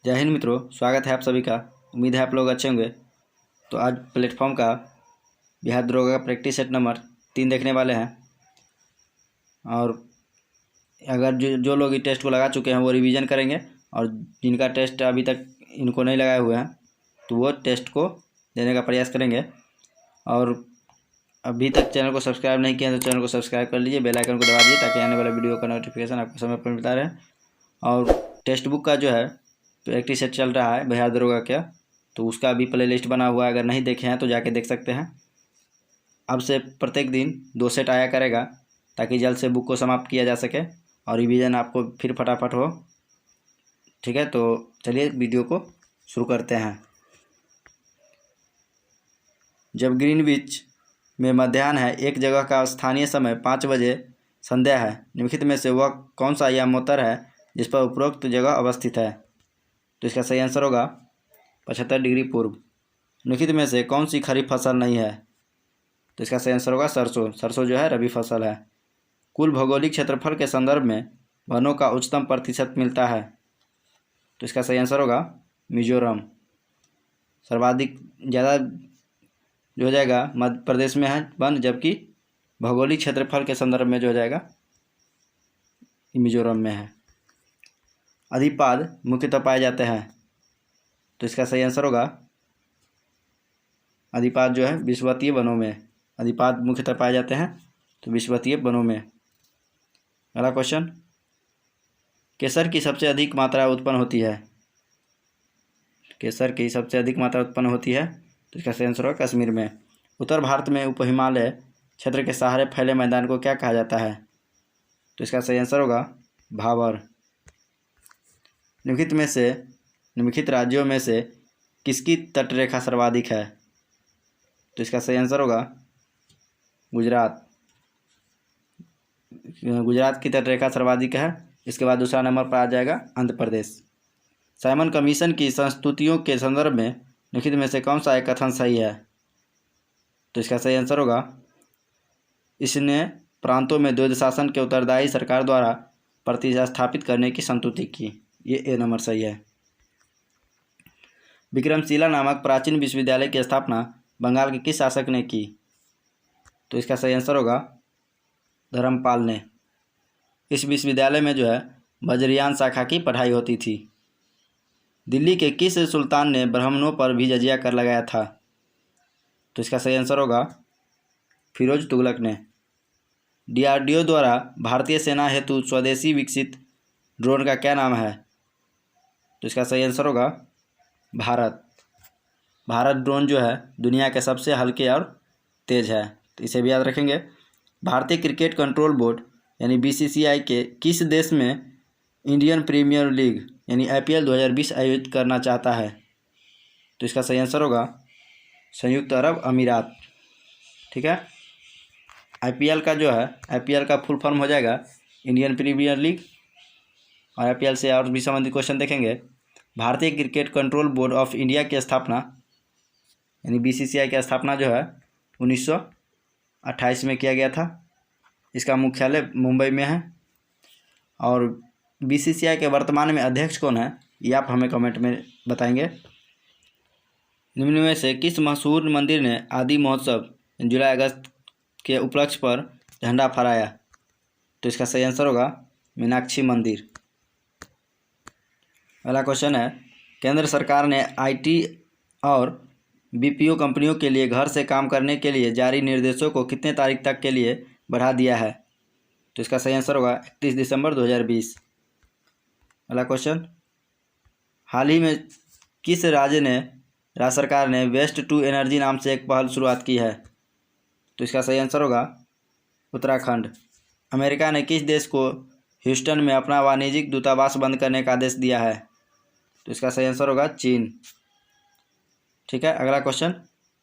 जय हिंद मित्रों, स्वागत है आप सभी का। उम्मीद है आप लोग अच्छे होंगे। तो आज प्लेटफॉर्म का बिहार दरोगा का प्रैक्टिस सेट नंबर 3 देखने वाले हैं। और अगर जो लोग इस टेस्ट को लगा चुके हैं वो रिवीजन करेंगे, और जिनका टेस्ट अभी तक इनको नहीं लगाए हुए हैं तो वो टेस्ट को देने का प्रयास करेंगे। और अभी तक चैनल को सब्सक्राइब नहीं किया तो चैनल को सब्सक्राइब कर लीजिए, बेल आइकन को दबा दीजिए ताकि आने वाला वीडियो का नोटिफिकेशन आपको समय पर मिलता रहे। और टेक्स्ट बुक का जो है प्रैक्टिस सेट चल रहा है बिहार दरोगा का, तो उसका भी प्ले लिस्ट बना हुआ है। अगर नहीं देखे हैं तो जाके देख सकते हैं। अब से प्रत्येक दिन 2 सेट आया करेगा ताकि जल्द से बुक को समाप्त किया जा सके और रिवीजन आपको फिर फटाफट हो। ठीक है, तो चलिए वीडियो को शुरू करते हैं। जब ग्रीनविच में मध्याह्न है, एक जगह का स्थानीय समय 5 बजे संध्या है, निम्नलिखित में से वह कौन सा यामोत्तर है जिस पर उपरोक्त जगह अवस्थित है? तो इसका सही आंसर होगा 75 डिग्री पूर्व। निम्नलिखित में से कौन सी खरीफ फसल नहीं है? तो इसका सही आंसर होगा सरसों। सरसों जो है रबी फसल है। कुल भौगोलिक क्षेत्रफल के संदर्भ में वनों का उच्चतम प्रतिशत मिलता है? तो इसका सही आंसर होगा मिजोरम। सर्वाधिक ज़्यादा जो हो जाएगा मध्य प्रदेश में है वन, जबकि भौगोलिक क्षेत्रफल के संदर्भ में जो हो जाएगा मिजोरम में है। अधिपाद मुख्यतः पाए जाते हैं? तो इसका सही आंसर होगा अधिपाद जो है विषुवतीय वनों में। अधिपाद मुख्यतः पाए जाते हैं तो विषुवतीय वनों में। अगला क्वेश्चन, केसर की सबसे अधिक मात्रा उत्पन्न होती है? केसर की सबसे अधिक मात्रा उत्पन्न होती है तो इसका सही आंसर होगा कश्मीर में। उत्तर भारत में उप हिमालय क्षेत्र के सहारे फैले मैदान को क्या कहा जाता है? तो इसका सही आंसर होगा भाबर। निम्नलिखित राज्यों में से किसकी तटरेखा सर्वाधिक है? तो इसका सही आंसर होगा गुजरात। गुजरात की तटरेखा सर्वाधिक है। इसके बाद दूसरा नंबर पर आ जाएगा आंध्र प्रदेश। साइमन कमीशन की संस्तुतियों के संदर्भ में निम्नलिखित में से कौन सा एक कथन सही है? तो इसका सही आंसर होगा इसने प्रांतों में द्वैध शासन के उत्तरदायी सरकार द्वारा प्रतिस्थापित करने की संस्तुति की। ये ए नंबर सही है। विक्रमशिला नामक प्राचीन विश्वविद्यालय की स्थापना बंगाल के किस शासक ने की? तो इसका सही आंसर होगा धर्मपाल ने। इस विश्वविद्यालय में जो है वज्रयान शाखा की पढ़ाई होती थी। दिल्ली के किस सुल्तान ने ब्राह्मणों पर भी जजिया कर लगाया था? तो इसका सही आंसर होगा फिरोज तुगलक ने। डीआरडीओ द्वारा भारतीय सेना हेतु स्वदेशी विकसित ड्रोन का क्या नाम है? तो इसका सही आंसर होगा भारत ड्रोन जो है दुनिया के सबसे हल्के और तेज है, तो इसे भी याद रखेंगे। भारतीय क्रिकेट कंट्रोल बोर्ड यानी बीसीसीआई के किस देश में इंडियन प्रीमियर लीग यानी आईपीएल 2020 आयोजित करना चाहता है? तो इसका सही आंसर होगा संयुक्त अरब अमीरात। ठीक है, आईपीएल का जो है आईपीएल का फुल फॉर्म हो जाएगा इंडियन प्रीमियर लीग। और आईपीएल से और भी संबंधित क्वेश्चन देखेंगे। भारतीय cricket control board of India की स्थापना यानी बीसीसीआई की स्थापना जो है 1928 में किया गया था। इसका मुख्यालय मुंबई में है। और बीसीसीआई के वर्तमान में अध्यक्ष कौन है ये आप हमें कमेंट में बताएंगे। निम्न में से किस मशहूर मंदिर ने आदि महोत्सव जुलाई अगस्त के उपलक्ष्य पर झंडा फहराया? तो इसका सही आंसर होगा मीनाक्षी मंदिर। अगला क्वेश्चन है, केंद्र सरकार ने आईटी और बीपीओ कंपनियों के लिए घर से काम करने के लिए जारी निर्देशों को कितने तारीख तक के लिए बढ़ा दिया है? तो इसका सही आंसर होगा 31 दिसंबर 2020। अगला क्वेश्चन, हाल ही में किस राज्य सरकार ने वेस्ट टू एनर्जी नाम से एक पहल शुरुआत की है? तो इसका सही आंसर होगा उत्तराखंड। अमेरिका ने किस देश को ह्यूस्टन में अपना वाणिज्यिक दूतावास बंद करने का आदेश दिया है? तो इसका सही आंसर होगा चीन। ठीक है, अगला क्वेश्चन,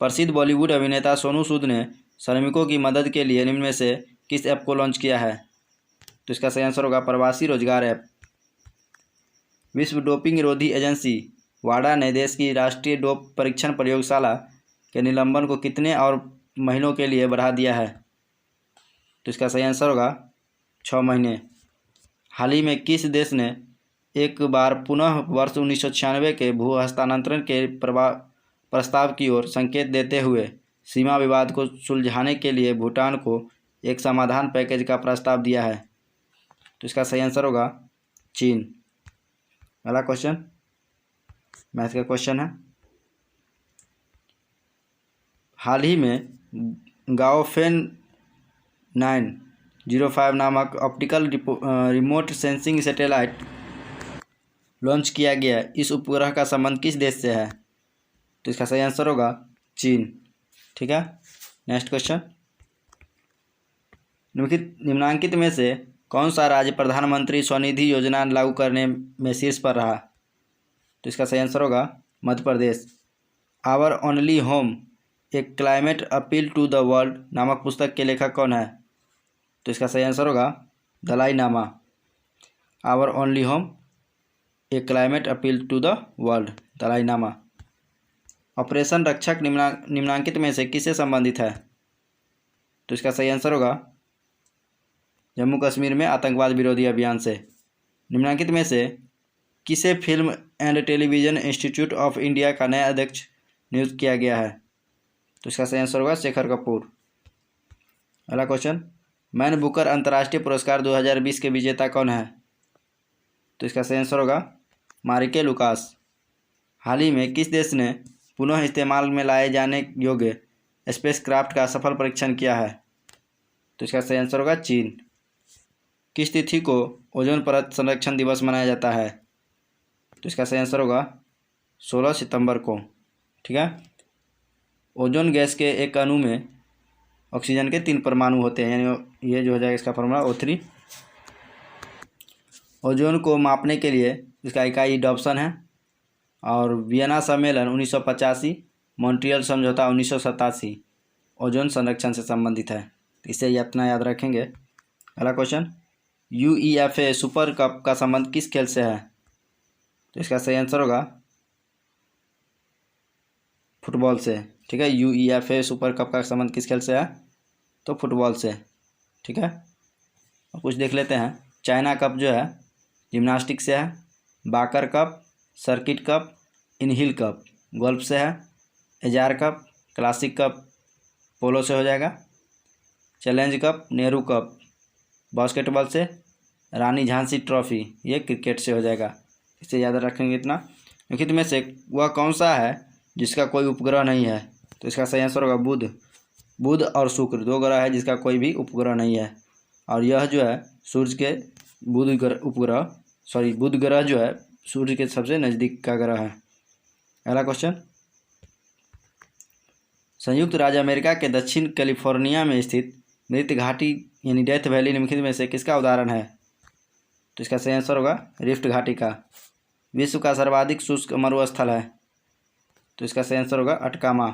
प्रसिद्ध बॉलीवुड अभिनेता सोनू सूद ने श्रमिकों की मदद के लिए निम्न में से किस ऐप को लॉन्च किया है? तो इसका सही आंसर होगा प्रवासी रोजगार ऐप। विश्व डोपिंग विरोधी एजेंसी वाडा ने देश की राष्ट्रीय डोप परीक्षण प्रयोगशाला के निलंबन को कितने और महीनों के लिए बढ़ा दिया है? तो इसका सही आंसर होगा 6 महीने। हाल ही में किस देश ने एक बार पुनः वर्ष 1996 के भू हस्तांतरण के प्रस्ताव की ओर संकेत देते हुए सीमा विवाद को सुलझाने के लिए भूटान को एक समाधान पैकेज का प्रस्ताव दिया है। तो इसका सही आंसर होगा चीन। अगला क्वेश्चन मैथ का क्वेश्चन है। हाल ही में गाओफेन 905 नामक optical remote sensing satellite launch किया गया। इस उपग्रह का संबंध किस देश से है? तो इसका सही आंसर होगा चीन। ठीक है, नेक्स्ट क्वेश्चन। निम्नांकित में से कौन सा राज्य प्रधानमंत्री स्वनिधि योजना लागू करने में शीर्ष पर रहा? तो इसका सही आंसर होगा Madhya Pradesh. Our only home a climate appeal to the world नामक पुस्तक के लेखक कौन है? तो इसका सही आंसर होगा Dalai Lama. Our only home a climate appeal to the world, Dalai Lama. Operation Rakshak निम्नांकित में से किससे संबंधित है? तो इसका सही आंसर होगा जम्मू कश्मीर में आतंकवाद विरोधी अभियान से। निम्नांकित में से किसे film and television institute of India का नया अध्यक्ष नियुक्त किया गया है? तो इसका सही आंसर होगा शेखर कपूर। अगला क्वेश्चन, मैन बुकर अंतर्राष्ट्रीय पुरस्कार 2020 के विजेता कौन है? तो इसका सही आंसर होगा मारिके लुकास। हाल ही में किस देश ने पुनः इस्तेमाल में लाए जाने योग्य स्पेसक्राफ्ट का सफल परीक्षण किया है? तो इसका सही आंसर होगा चीन। किस तिथि को ओजोन परत संरक्षण दिवस मनाया जाता है? तो इसका सही आंसर होगा 16 सितंबर को। ठीक है, ओजोन गैस के एक अणु में ऑक्सीजन के 3 परमाणु होते हैं, यानी ये जो हो जाएगा इसका फॉर्मूला O3। ओजोन को मापने के लिए इसका इकाई डॉप्सन है और वियना सम्मेलन 1985, मॉन्ट्रियल समझौता 1987 ओजोन संरक्षण से संबंधित है। इसे ये अपना याद रखेंगे। अगला क्वेश्चन, UEFA सुपर कप का संबंध किस खेल से है? तो इसका सही आंसर होगा फुटबॉल से। ठीक है, UEFA सुपर कप का संबंध किस खेल से है? तो फुटबॉल से। ठीक है, और कुछ देख लेते हैं। चाइना कप जो है जिम्नास्टिक से है। बाकर कप, सर्किट कप, इनहिल कप गोल्फ से है। Ezra cup, classic cup polo से हो जाएगा। Challenge cup, Nehru cup basketball से। रानी झांसी ट्रॉफी ये क्रिकेट से हो जाएगा। इसे याद रखेंगे इतना। निम्नलिखित में से वह कौन सा है जिसका कोई उपग्रह नहीं है? तो इसका सही आंसर होगा बुध। बुध और शुक्र 2 ग्रह है जिसका कोई भी उपग्रह नहीं है, और यह जो है सूर्य के बुध ग्रह जो है सूर्य के सबसे नज़दीक का ग्रह है। अगला क्वेश्चन, संयुक्त राज्य अमेरिका के दक्षिण कैलिफोर्निया में स्थित मृत घाटी यानी डेथ वैली निम्नलिखित में से किसका उदाहरण है? तो इसका सही आंसर होगा रिफ्ट घाटी का। विश्व का सर्वाधिक शुष्क मरुस्थल है। तो इसका सही आंसर होगा अटकामा।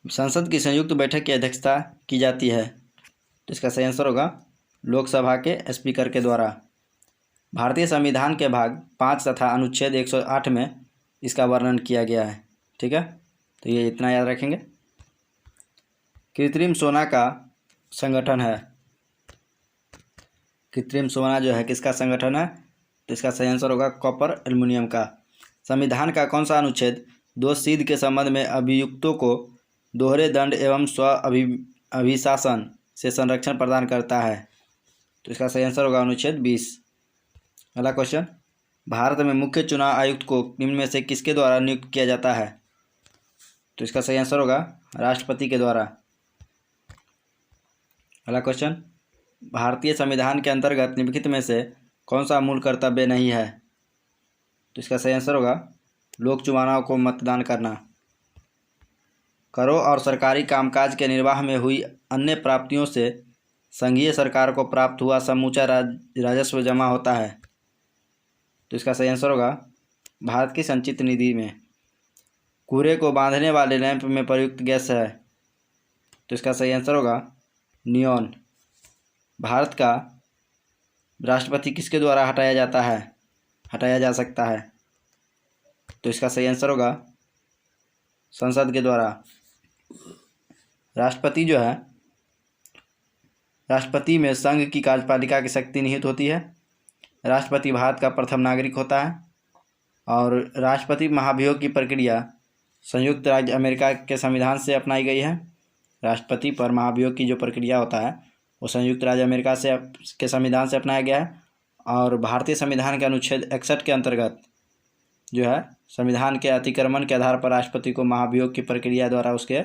संसद की संयुक्त बैठक की अध्यक्षता की जाती है। तो इसका सही आंसर होगा लोकसभा के स्पीकर के द्वारा। भारतीय संविधान के भाग 5 तथा अनुच्छेद 108 में इसका वर्णन किया गया है। ठीक है, तो ये इतना याद रखेंगे। कृत्रिम सोना का संगठन है। कृत्रिम सोना जो है किसका संगठन है? तो इसका सही आंसर होगा कॉपर एल्युमिनियम का। संविधान का कौन सा अनुच्छेद दोषसिद्ध के संबंध में अभियुक्तों को दोहरे दंड एवं अभिशासन से संरक्षण प्रदान करता है? तो इसका सही आंसर होगा अनुच्छेद 20। अगला क्वेश्चन, भारत में मुख्य चुनाव आयुक्त को निम्न में से किसके द्वारा नियुक्त किया जाता है? तो इसका सही आंसर होगा राष्ट्रपति के द्वारा। अगला क्वेश्चन, भारतीय संविधान के अंतर्गत निम्नलिखित में से कौन सा मूल कर्तव्य नहीं है? तो इसका सही आंसर होगा लोक चुनाव को मतदान करना। करों और सरकारी कामकाज के निर्वाह में हुई अन्य प्राप्तियों से संघीय सरकार को प्राप्त हुआ समूचा राजस्व जमा होता है। तो इसका सही आंसर होगा भारत की संचित निधि में। कोहरे को बांधने वाले लैंप में प्रयुक्त गैस है। तो इसका सही आंसर होगा नियॉन। भारत का राष्ट्रपति किसके द्वारा हटाया जा सकता है? तो इसका सही आंसर होगा संसद के द्वारा। राष्ट्रपति जो है, राष्ट्रपति में संघ की कार्यपालिका की शक्ति निहित होती है राष्ट्रपति भारत का प्रथम नागरिक होता है। और राष्ट्रपति महाभियोग की प्रक्रिया संयुक्त राज्य अमेरिका के संविधान से अपनाई गई है। राष्ट्रपति पर महाभियोग की जो प्रक्रिया होता है वो संयुक्त राज्य अमेरिका से के संविधान से अपनाया गया है। और भारतीय संविधान के अनुच्छेद 61 के अंतर्गत जो है संविधान के अतिक्रमण के आधार पर राष्ट्रपति को महाभियोग की प्रक्रिया द्वारा उसके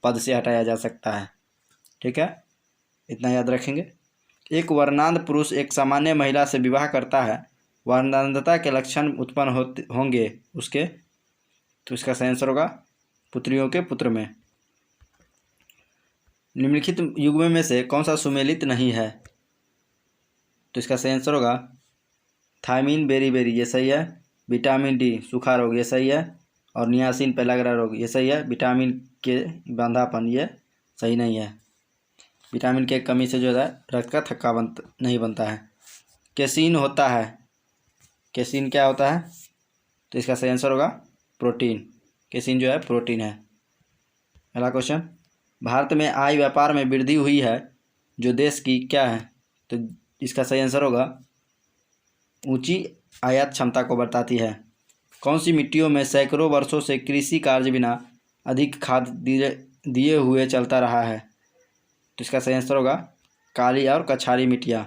पद से हटाया जा सकता है। ठीक है, इतना याद रखेंगे। एक वर्णांध पुरुष एक सामान्य महिला से विवाह करता है, वर्णांधता के लक्षण उत्पन्न होंगे उसके, तो इसका सही आंसर होगा पुत्रियों के पुत्र में। निम्नलिखित युग्म में से कौन सा सुमेलित नहीं है? तो इसका सही आंसर होगा थायमीन बेरी, ये सही है। विटामिन डी सूखा रोग, ये सही है। और नियासिन पेलाग्रा रोग, ये सही है। विटामिन के बांधापन, ये सही नहीं है। विटामिन के कमी से जो है रक्त का थक्का नहीं बनता है। केसिन होता है, केसिन क्या होता है? तो इसका सही आंसर होगा प्रोटीन। केसिन जो है प्रोटीन है। अगला क्वेश्चन, भारत में आय व्यापार में वृद्धि हुई है जो देश की क्या है? तो इसका सही आंसर होगा ऊंची आयात क्षमता को बताती है। कौन सी मिट्टियों में सैकड़ों वर्षों से कृषि कार्य बिना अधिक खाद दिए हुए चलता रहा है? तो इसका सही आंसर होगा काली और कछारी मिट्टियाँ।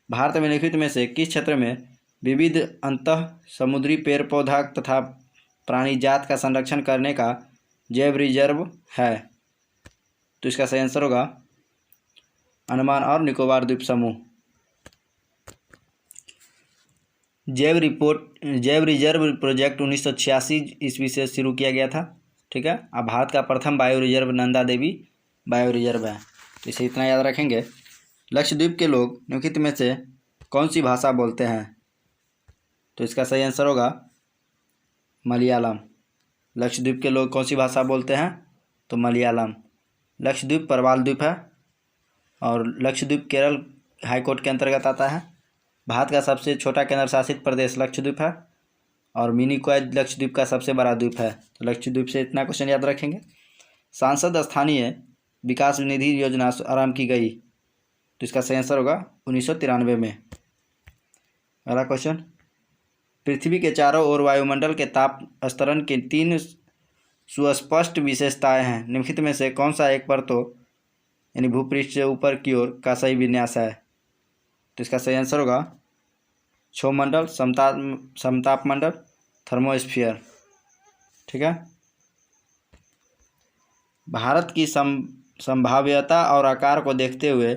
भारत में निम्नलिखित में से किस क्षेत्र में विविध अंतः समुद्री पेड़ पौधा तथा प्राणी जात का संरक्षण करने का जैव रिजर्व है? तो इसका सही आंसर होगा अंडमान और निकोबार द्वीप समूह। जैव रिजर्व प्रोजेक्ट 1986 ईस्वी से शुरू किया गया था। ठीक है, अब भारत का प्रथम bio reserve Nanda Devi bio reserve है। तो इसे इतना याद रखेंगे। लक्षद्वीप के लोग निम्नलिखित में से कौन सी भाषा बोलते हैं? तो इसका सही आंसर होगा मलयालम। लक्षद्वीप के लोग कौन सी भाषा बोलते हैं? तो मलयालम। लक्षद्वीप प्रवाल द्वीप है और लक्षद्वीप केरल हाईकोर्ट के अंतर्गत आता है। भारत का सबसे छोटा केंद्र शासित प्रदेश लक्षद्वीप है और मिनिकॉय लक्षद्वीप का सबसे बड़ा द्वीप है। तो लक्षद्वीप से इतना क्वेश्चन याद रखेंगे। सांसद स्थानीय विकास निधि योजना आरंभ की गई, तो इसका सही आंसर होगा 1993 में। अगला क्वेश्चन, पृथ्वी के चारों ओर वायुमंडल के ताप स्तरण की 3 सुस्पष्ट विशेषताएं हैं। निम्नलिखित में से कौन सा एक परतों यानी भूपृष्ठ से ऊपर की ओर का सही विन्यास है? तो इसका सही आंसर होगा क्षोमंडल, समताप मंडल, थर्मोस्फीयर। ठीक है, भारत की संभाव्यता और आकार को देखते हुए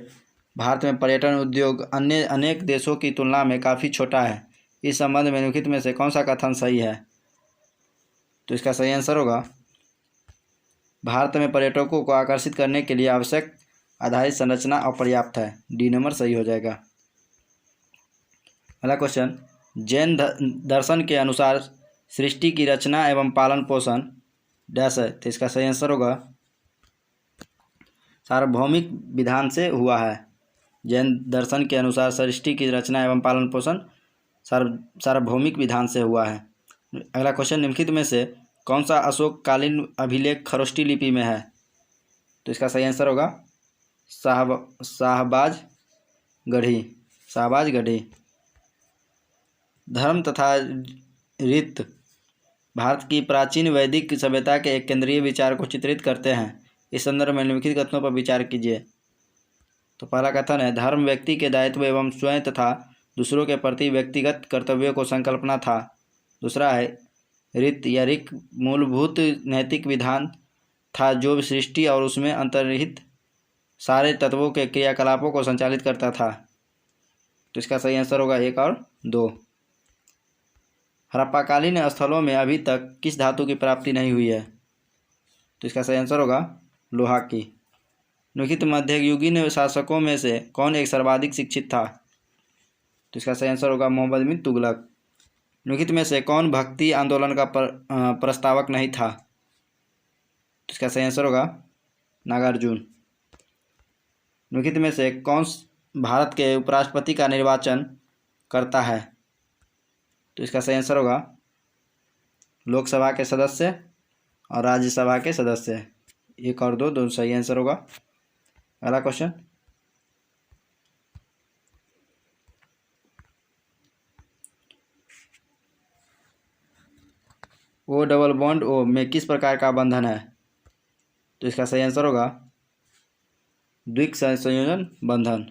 भारत में पर्यटन उद्योग अन्य अनेक देशों की तुलना में काफ़ी छोटा है। इस संबंध में निम्नलिखित में से कौन सा कथन सही है? तो इसका सही आंसर होगा भारत में पर्यटकों को आकर्षित करने के लिए आवश्यक आधारित संरचना अपर्याप्त है। डी नंबर सही हो जाएगा। अगला क्वेश्चन, जैन दर्शन के अनुसार सृष्टि की रचना एवं पालन पोषण डैश है। तो इसका सही आंसर होगा सार्वभौमिक विधान से हुआ है। जैन दर्शन के अनुसार सृष्टि की रचना एवं पालन पोषण सार्वभौमिक विधान से हुआ है। अगला क्वेश्चन, निम्नलिखित में से कौन सा अशोककालीन अभिलेख खरोष्टी लिपि में है? तो इसका सही आंसर होगा शाहबाज गढ़ी। धर्म तथा रीत भारत की प्राचीन वैदिक सभ्यता के एक केंद्रीय विचार को चित्रित करते हैं। इस संदर्भ में निम्नलिखित कथनों पर विचार कीजिए। तो पहला कथन है, धर्म व्यक्ति के दायित्व एवं स्वयं तथा दूसरों के प्रति व्यक्तिगत कर्तव्यों को संकल्पना था। दूसरा है, रीत या ऋक मूलभूत नैतिक विधान था जो सृष्टि और उसमें अंतर्निहित सारे तत्वों के क्रियाकलापों को संचालित करता था। तो इसका सही आंसर होगा 1 और 2। हड़प्पाकालीन स्थलों में अभी तक किस धातु की प्राप्ति नहीं हुई है? तो इसका सही आंसर होगा लोहा की। निम्नलिखित मध्ययुगीन शासकों में से कौन एक सर्वाधिक शिक्षित था? तो इसका सही आंसर होगा मोहम्मद बिन तुगलक। निम्नलिखित में से कौन भक्ति आंदोलन का प्रस्तावक नहीं था? तो इसका सही आंसर होगा नागार्जुन। निम्नलिखित में से कौन भारत के उपराष्ट्रपति का निर्वाचन करता है? तो इसका सही आंसर होगा लोकसभा के सदस्य और राज्यसभा के सदस्य। 1 और 2 दोनों सही आंसर होगा। अगला question, O double bond O में किस प्रकार का बंधन है? तो इसका सही आंसर होगा द्विक संयोजन बंधन।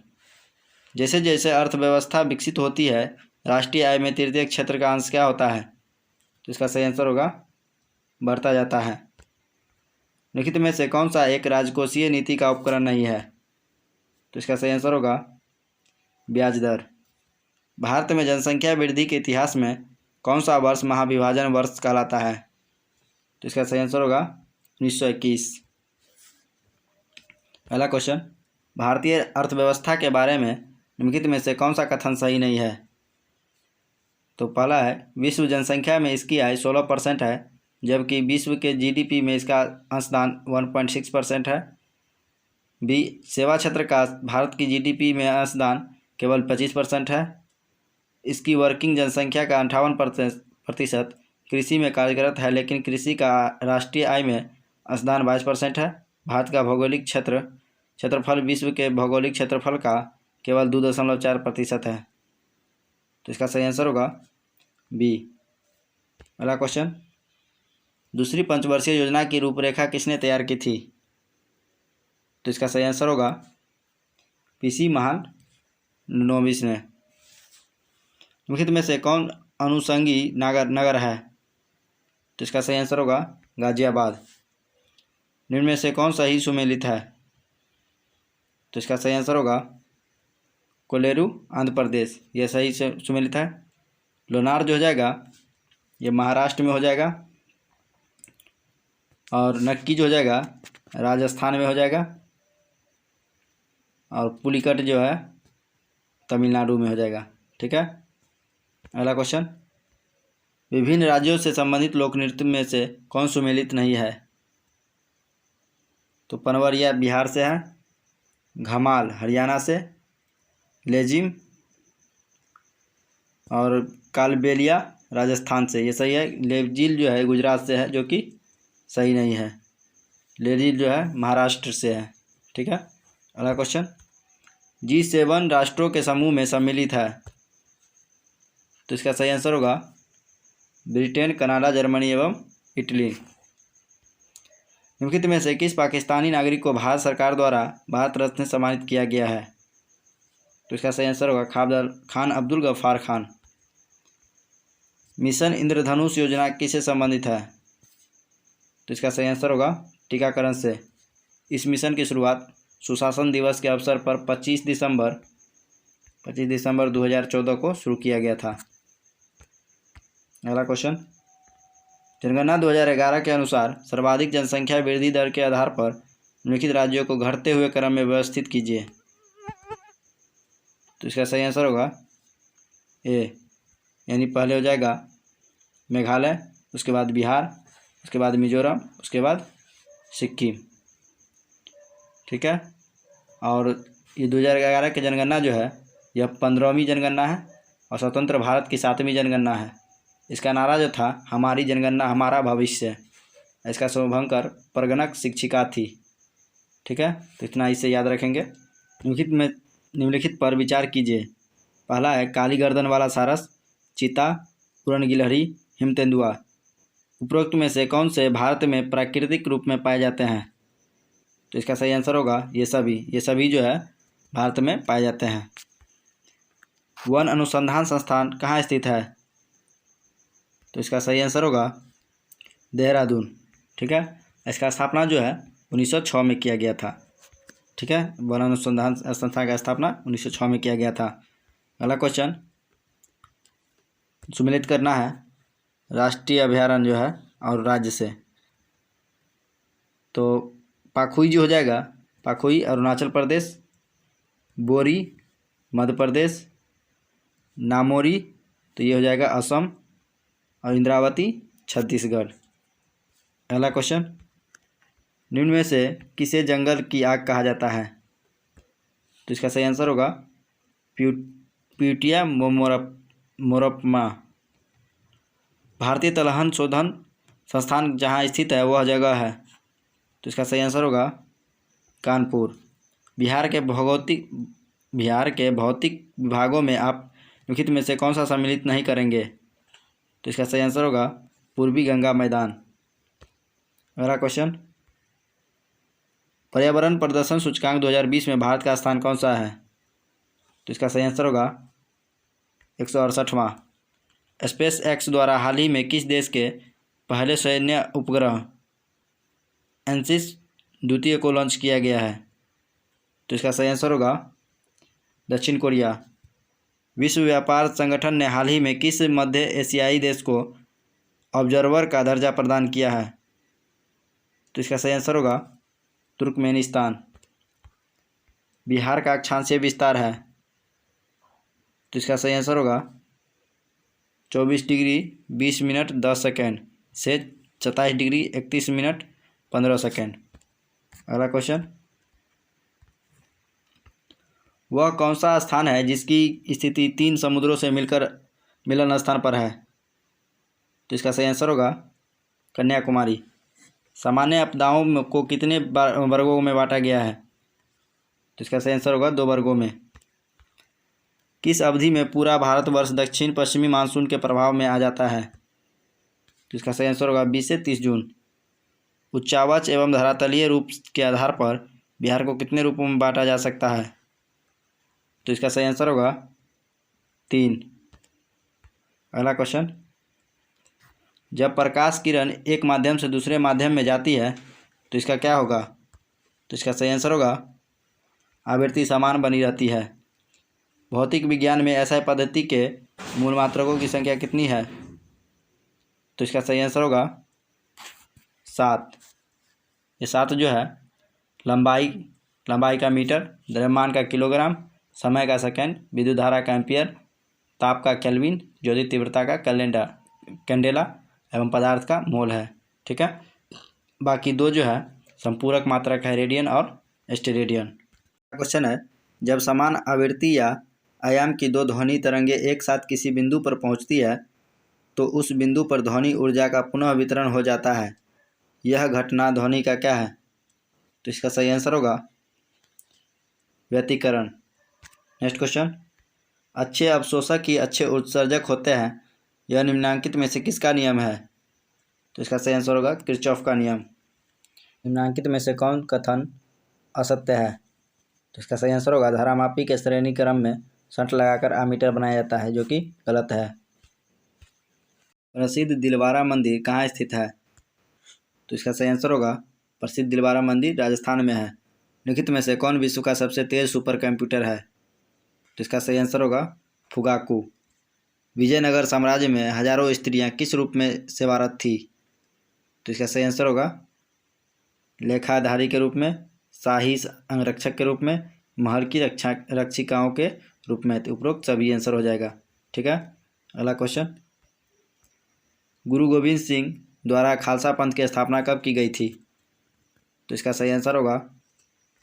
जैसे जैसे अर्थव्यवस्था विकसित होती है, राष्ट्रीय आय में तृतीय क्षेत्र का अंश क्या होता है? तो इसका सही आंसर होगा बढ़ता जाता है। निम्नलिखित में से कौन सा एक राजकोषीय नीति का उपकरण नहीं है? तो इसका सही आंसर होगा ब्याज दर। भारत में जनसंख्या वृद्धि के इतिहास में कौन सा वर्ष महाविभाजन वर्ष कहलाता है? तो इसका सही आंसर होगा 1921। पहला क्वेश्चन, भारतीय अर्थव्यवस्था के बारे में निम्नलिखित में से कौन सा कथन सही नहीं है? तो पहला है विश्व जनसंख्या में इसकी आय 16% है, जबकि विश्व के जीडीपी में इसका अंशदान 1.6% है। बी, सेवा क्षेत्र का भारत की जीडीपी में अंशदान केवल 25% है। इसकी वर्किंग जनसंख्या का 58% कृषि में कार्यरत है, लेकिन कृषि का राष्ट्रीय आय में अंशदान 22% है। भारत का भौगोलिक क्षेत्रफल विश्व के भौगोलिक क्षेत्रफल का केवल 2.4% है। तो इसका सही आंसर होगा बी। अगला क्वेश्चन, दूसरी पंचवर्षीय योजना की रूपरेखा किसने तैयार की थी? तो इसका सही आंसर होगा पीसी महालनोबिस ने। निम्नलिखित में से कौन अनुषंगी नगर है? तो इसका सही आंसर होगा गाजियाबाद। निम्न में से कौन सही सुमेलित है? तो इसका सही आंसर होगा कोलेरू आंध्र प्रदेश, यह सही से सुमेलित है। लोनार जो हो जाएगा ये महाराष्ट्र में हो जाएगा, और नक्की जो हो जाएगा राजस्थान में हो जाएगा, और पुलिकट जो है तमिलनाडु में हो जाएगा। ठीक है। अगला क्वेश्चन, विभिन्न राज्यों से संबंधित लोक नृत्य में से कौन सुमेलित नहीं है? तो पनवरिया बिहार से है, घमाल हरियाणा से, लेजिम और कालबेलिया राजस्थान से, ये सही है। लेजिल जो है गुजरात से है, जो कि सही नहीं है। लेजिल जो है महाराष्ट्र से है। ठीक है। अगला क्वेश्चन, G7 राष्ट्रों के समूह में सम्मिलित है। तो इसका सही आंसर होगा ब्रिटेन, कनाडा, जर्मनी एवं इटली। निम्नलिखित में से किस पाकिस्तानी नागरिक को भारत सरकार द्वारा भारत रत्न से सम्मानित किया गया है? तो इसका सही आंसर होगा खान अब्दुल गफ्फार खान। मिशन इंद्रधनुष योजना किससे संबंधित है? तो इसका सही आंसर होगा टीकाकरण से। इस मिशन की शुरुआत सुशासन दिवस के अवसर पर 25 दिसंबर 2014 को शुरू किया गया था। अगला क्वेश्चन, जनगणना 2011 के अनुसार सर्वाधिक जनसंख्या वृद्धि दर के आधार पर निम्नलिखित राज्यों को घटते हुए क्रम में व्यवस्थित कीजिए। तो इसका सही आंसर होगा ए, यानी पहले हो जाएगा मेघालय, उसके बाद बिहार, उसके बाद मिजोरम, उसके बाद सिक्किम। ठीक है। और ये 2011 की जनगणना जो है यह 15वीं जनगणना है और स्वतंत्र भारत की 7वीं जनगणना है। इसका नारा जो था हमारी जनगणना हमारा भविष्य, इसका शुभंकर परगणक शिक्षिका थी। ठीक है। तो इतना इसे याद रखेंगे। निम्नलिखित पर विचार कीजिए। पहला है काली गर्दन वाला सारस, चीता, पूर्ण गिलहरी, हिमतेंदुआ। उपरोक्त में से कौन से भारत में प्राकृतिक रूप में पाए जाते हैं? तो इसका सही आंसर होगा ये सभी जो है भारत में पाए जाते हैं। वन अनुसंधान संस्थान कहाँ स्थित है? तो इसका सही आंसर होगा देहरादून। ठीक है। इसका स्थापना जो है 1906 में किया गया था। ठीक है। वन अनुसंधान संस्थान का स्थापना 1906 में किया गया था। अगला क्वेश्चन, सुमेलित करना है राष्ट्रीय अभयारण्य जो है और राज्य से। तो पाखुई जो हो जाएगा, पाखुई अरुणाचल प्रदेश, बोरी मध्य प्रदेश, नामोरी तो ये हो जाएगा असम, और इंद्रावती छत्तीसगढ़। अगला क्वेश्चन, निम्न में से किसे जंगल की आग कहा जाता है? तो इसका सही आंसर होगा प्यूटिया मोरपमा। भारतीय तिलहन शोधन संस्थान जहाँ स्थित है वह जगह है। तो इसका सही आंसर होगा कानपुर। बिहार के भौतिक विभागों में आप निम्नलिखित में से कौन सा सम्मिलित नहीं करेंगे? तो इसका सही आंसर होगा पूर्वी गंगा मैदान। अगला क्वेश्चन, पर्यावरण प्रदर्शन सूचकांक 2020 में भारत का स्थान कौन सा है? तो इसका सही आंसर होगा 168वां। स्पेस एक्स द्वारा हाल ही में किस देश के पहले सैन्य उपग्रह एंसिस द्वितीय को लॉन्च किया गया है? तो इसका सही आंसर होगा दक्षिण कोरिया। विश्व व्यापार संगठन ने हाल ही में किस मध्य एशियाई देश को ऑब्जर्वर का दर्जा प्रदान किया है? तो इसका सही आंसर होगा तुर्कमेनिस्तान। बिहार का अक्षांशीय विस्तार है, तो इसका सही आंसर होगा 24 डिग्री 20 मिनट 10 सेकेंड से 27 डिग्री 31 मिनट 15 सेकेंड। अगला क्वेश्चन, वह कौन सा स्थान है जिसकी स्थिति 3 समुद्रों से मिलकर मिलन स्थान पर है? तो इसका सही आंसर होगा कन्याकुमारी। सामान्य आपदाओं को कितने वर्गों में बांटा गया है? तो इसका सही आंसर होगा 2 वर्गों में। किस अवधि में पूरा भारतवर्ष दक्षिण पश्चिमी मानसून के प्रभाव में आ जाता है? तो इसका सही आंसर होगा 20 से 30 जून। उच्चावच एवं धरातलीय रूप के आधार पर बिहार को कितने रूपों में बांटा जा सकता है? तो इसका सही आंसर होगा 3। अगला क्वेश्चन, जब प्रकाश किरण एक माध्यम से दूसरे माध्यम में जाती है तो इसका क्या होगा? तो इसका सही आंसर होगा आवृत्ति समान बनी रहती है। भौतिक विज्ञान में SI पद्धति के मूल मात्रकों की संख्या कितनी है? तो इसका सही आंसर होगा 7। ये 7 जो है लंबाई का मीटर, द्रव्यमान का किलोग्राम, समय का सेकेंड, विद्युत धारा का एम्पियर, ताप का केल्विन, ज्योति तीव्रता का कैंडेला एवं पदार्थ का मोल है। ठीक है, बाकी 2 जो है संपूरक मात्रक है, रेडियन और स्टेरेडियन। क्वेश्चन है, जब समान आवृत्ति या आयाम की 2 ध्वनि तरंगे एक साथ किसी बिंदु पर पहुंचती है तो उस बिंदु पर ध्वनि ऊर्जा का पुनः वितरण हो जाता है। यह घटना ध्वनि का क्या है? तो इसका सही आंसर होगा व्यतिकरण। नेक्स्ट क्वेश्चन, अच्छे अवशोषक ही अच्छे उत्सर्जक होते हैं, यह निम्नांकित में से किसका नियम है? तो इसका सही आंसर होगा किरचॉफ का नियम। निम्नांकित में से कौन कथन असत्य है? तो इसका सही आंसर होगा धारामापी के श्रेणी क्रम में शंट लगाकर आमीटर बनाया जाता है, जो कि गलत है। प्रसिद्ध दिलवारा मंदिर कहाँ स्थित है? तो इसका सही आंसर होगा प्रसिद्ध दिलवारा मंदिर राजस्थान में है। निम्नलिखित में से कौन विश्व का सबसे तेज सुपर कंप्यूटर है? तो इसका सही आंसर होगा फुगाकू। विजयनगर साम्राज्य में हजारों स्त्रियां किस रूप में सेवारत थी? तो इसका सही आंसर होगा लेखाधारी के रूप में, शाही अंगरक्षक के रूप में, महल की रक्षिकाओं के रूप में। उपरोक्त सभी आंसर हो जाएगा। ठीक है, अगला क्वेश्चन, गुरु गोविंद सिंह द्वारा खालसा पंथ की स्थापना कब की गई थी? तो इसका सही आंसर होगा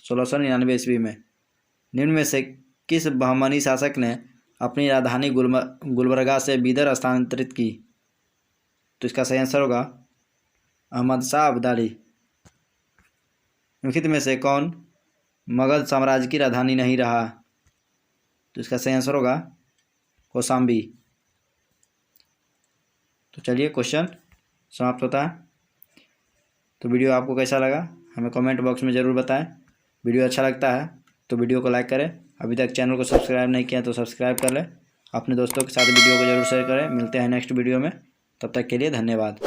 1699 ईस्वी में। निम्न में से किस बहमनी शासक ने अपनी राजधानी गुलबर्गा से बीदर स्थानांतरित की? तो इसका सही आंसर होगा अहमद शाह अब्दाली। निम्नलिखित में से कौन मगध साम्राज्य की राजधानी नहीं रहा? तो इसका सही आंसर होगा कौशाम्बी। तो चलिए क्वेश्चन समाप्त होता है। तो वीडियो आपको कैसा लगा हमें कमेंट बॉक्स में ज़रूर बताएं। वीडियो अच्छा लगता है तो वीडियो को लाइक करें। अभी तक चैनल को सब्सक्राइब नहीं किया तो सब्सक्राइब कर लें। अपने दोस्तों के साथ वीडियो को जरूर शेयर करें। मिलते हैं नेक्स्ट वीडियो में, तब तक के लिए धन्यवाद।